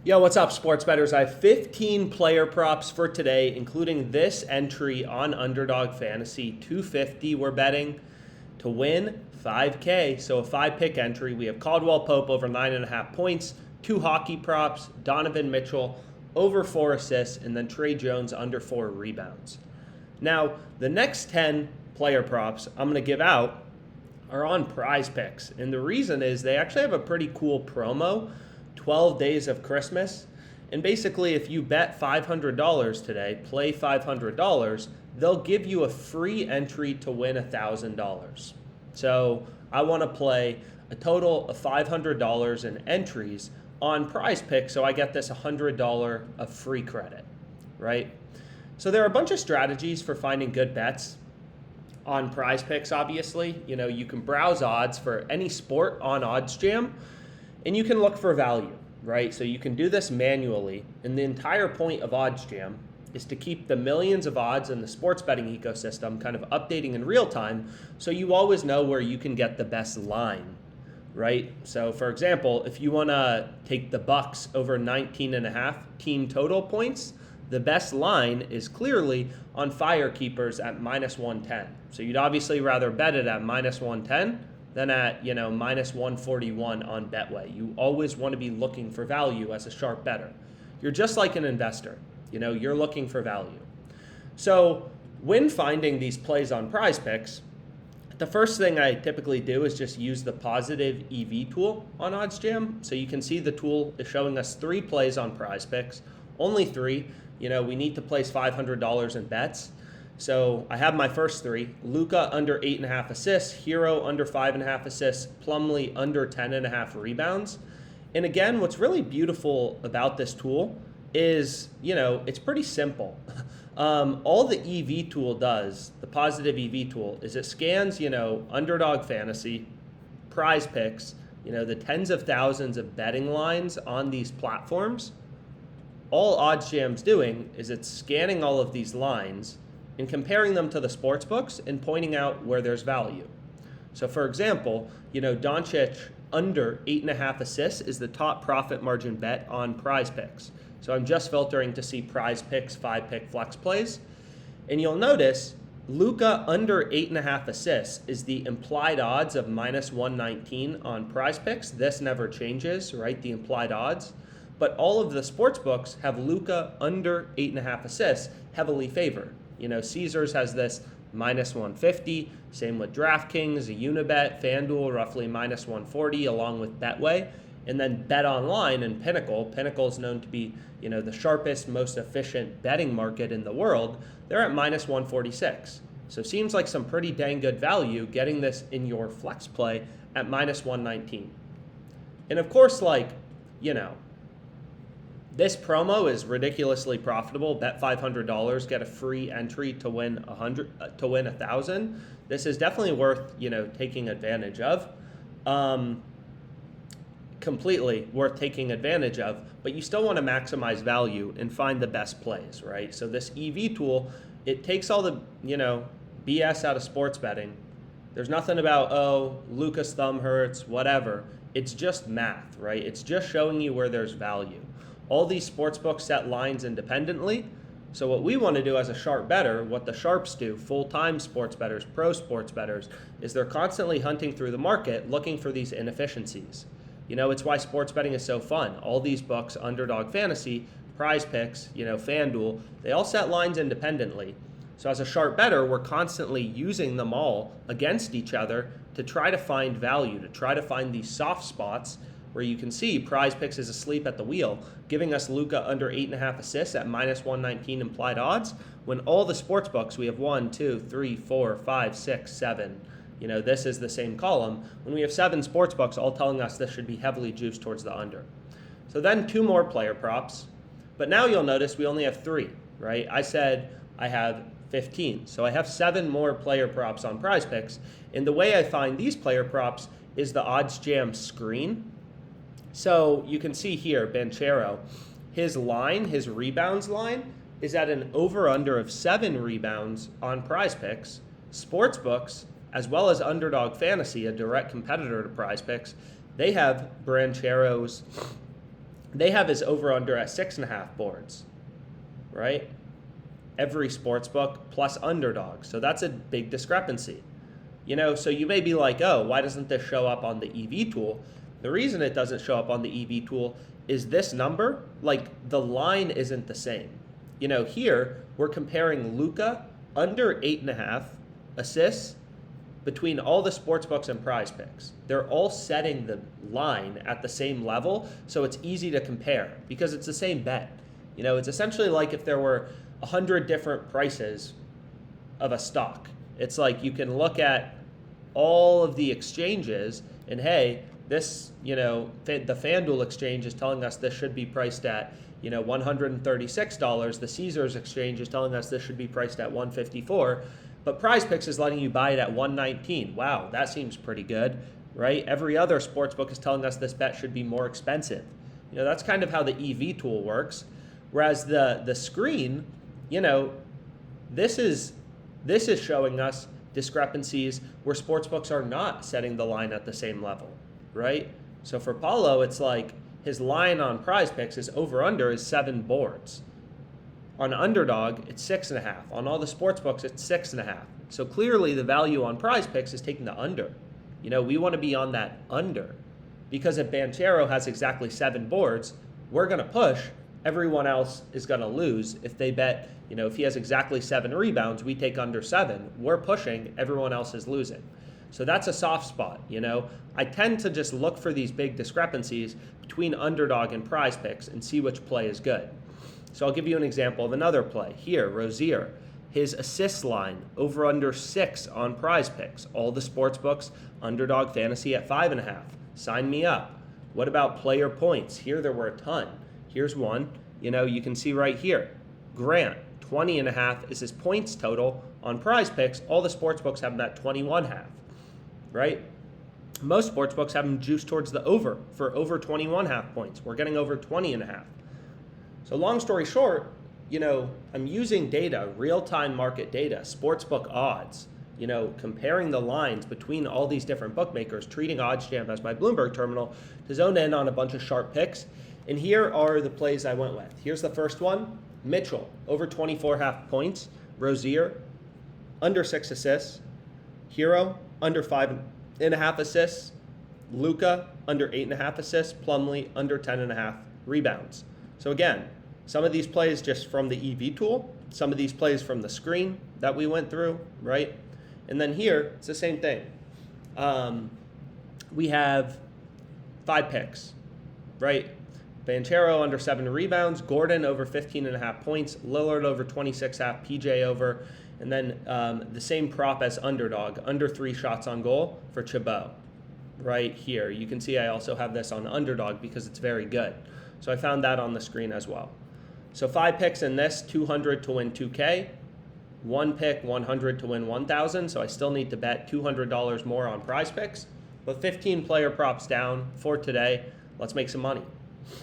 Yo, what's up, sports bettors? I have 15 player props for today, including this entry on Underdog Fantasy. 250 we're betting to win 5K. So a 5-pick entry. We have Caldwell Pope over 9.5 points, 2 hockey props, Donovan Mitchell over 4 assists, and then Trey Jones under 4 rebounds. Now, the next 10 player props I'm going to give out are on Prize Picks. And the reason is they actually have a pretty cool promo, 12 days of Christmas. And basically, if you bet $500 today, play $500, they'll give you a free entry to win $1,000. So I want to play a total of $500 in entries on Prize Picks, so I get this $100 of free credit, right? So there are a bunch of strategies for finding good bets on Prize Picks, obviously. You know, you can browse odds for any sport on OddsJam, and you can look for value, right? So you can do this manually, and the entire point of OddsJam is to keep the millions of odds in the sports betting ecosystem kind of updating in real time, so you always know where you can get the best line, right? So for example, if you want to take the Bucks over 19.5 team total points, the best line is clearly on Firekeepers at -110. So you'd obviously rather bet it at -110 than at, minus 141 on Betway. You always want to be looking for value as a sharp bettor. You're just like an investor. You're looking for value. So when finding these plays on Prize Picks, the first thing I typically do is just use the positive EV tool on OddsJam. So you can see the tool is showing us 3 plays on Prize Picks, only 3. We need to place $500 in bets. So I have my first 3, Luka under 8.5 assists, Hero under 5.5 assists, Plumlee under 10.5 rebounds. And again, what's really beautiful about this tool is, it's pretty simple. All the EV tool does, the positive EV tool, is it scans, Underdog Fantasy, Prize Picks, the tens of thousands of betting lines on these platforms. All OddsJam's doing is it's scanning all of these lines and comparing them to the sports books and pointing out where there's value. So for example, Doncic under 8.5 assists is the top profit margin bet on Prize Picks. So I'm just filtering to see Prize Picks 5-pick flex plays. And you'll notice Luka under 8.5 assists is the implied odds of -119 on Prize Picks. This never changes, right? The implied odds. But all of the sports books have Luka under 8.5 assists heavily favored. Caesars has this -150, same with DraftKings, Unibet, FanDuel, roughly -140, along with Betway. And then Bet Online and Pinnacle is known to be, the sharpest, most efficient betting market in the world. They're at -146. So seems like some pretty dang good value getting this in your flex play at -119. And of course, this promo is ridiculously profitable. Bet $500, get a free entry to win $1,000. This is definitely worth, taking advantage of. Completely worth taking advantage of, but you still want to maximize value and find the best plays, right? So this EV tool, it takes all the, BS out of sports betting. There's nothing about, Luka's thumb hurts, whatever. It's just math, right? It's just showing you where there's value. All these sports books set lines independently. So what we want to do as a sharp bettor, what the sharps do, full-time sports bettors, pro sports bettors, is they're constantly hunting through the market looking for these inefficiencies. It's why sports betting is so fun. All these books, Underdog Fantasy, Prize Picks, FanDuel, they all set lines independently. So as a sharp bettor, we're constantly using them all against each other to try to find value, to try to find these soft spots where you can see Prize Picks is asleep at the wheel, giving us Luka under 8.5 assists at -119 implied odds, when all the sports books, we have 1, 2, 3, 4, 5, 6, 7. This is the same column. When we have 7 sports books all telling us this should be heavily juiced towards the under. So then 2 more player props. But now you'll notice we only have 3, right? I said I have 15. So I have 7 more player props on Prize Picks. And the way I find these player props is the OddsJam screen. So you can see here, Banchero, his rebounds line is at an over-under of 7 rebounds on Prize Picks. Sportsbooks, as well as Underdog Fantasy, a direct competitor to Prize Picks, they have Banchero's they have his over-under at 6.5 boards, right? Every sports book plus underdog. So that's a big discrepancy. So you may be like, oh, why doesn't this show up on the EV tool? The reason it doesn't show up on the EV tool is this number, like the line isn't the same. Here we're comparing Luka under 8.5 assists between all the sports books and Prize Picks. They're all setting the line at the same level, so it's easy to compare because it's the same bet. It's essentially like if there were 100 different prices of a stock. It's like you can look at all of the exchanges and, hey, this, the FanDuel exchange is telling us this should be priced at, $136. The Caesars exchange is telling us this should be priced at $154. But Prize Picks is letting you buy it at $119. Wow, that seems pretty good, right? Every other sports book is telling us this bet should be more expensive. That's kind of how the EV tool works. Whereas the screen, this is showing us discrepancies where sportsbooks are not setting the line at the same level, right? So for Paulo, it's like his line on Prize Picks is over/under is 7 boards. On Underdog, it's 6.5. On all the sports books, it's 6.5. So clearly the value on Prize Picks is taking the under. We want to be on that under. Because if Banchero has exactly 7 boards, we're going to push. Everyone else is going to lose. If they bet, if he has exactly 7 rebounds, we take under 7. We're pushing. Everyone else is losing. So that's a soft spot. I tend to just look for these big discrepancies between Underdog and Prize Picks and see which play is good. So I'll give you an example of another play. Here, Rozier, his assist line, over under 6 on Prize Picks. All the sports books, Underdog Fantasy at 5.5. Sign me up. What about player points? Here there were a ton. Here's one. You can see right here. Grant, 20.5 is his points total on Prize Picks. All the sports books have him at 21.5, right? Most sports books have him juiced towards the over for over 21.5 points. We're getting over 20.5. So long story short, I'm using data, real-time market data, sportsbook odds, comparing the lines between all these different bookmakers, treating OddsJam as my Bloomberg terminal to zone in on a bunch of sharp picks. And here are the plays I went with. Here's the first one. Mitchell, over 24.5 points. Rozier, under 6 assists. Hero, under 5.5 assists. Luka, under 8.5 assists. Plumlee, under 10.5 rebounds. So again, some of these plays just from the EV tool, some of these plays from the screen that we went through, right? And then here, it's the same thing. We have 5 picks, right? Banchero under 7 rebounds, Gordon over 15.5 points, Lillard over 26.5, PJ over, and then the same prop as Underdog, under 3 shots on goal for Chabot, right here. You can see I also have this on Underdog because it's very good. So I found that on the screen as well. So 5 picks in this, 200 to win 2K. 1 pick, 100 to win 1,000. So I still need to bet $200 more on Prize Picks. But 15 player props down for today. Let's make some money.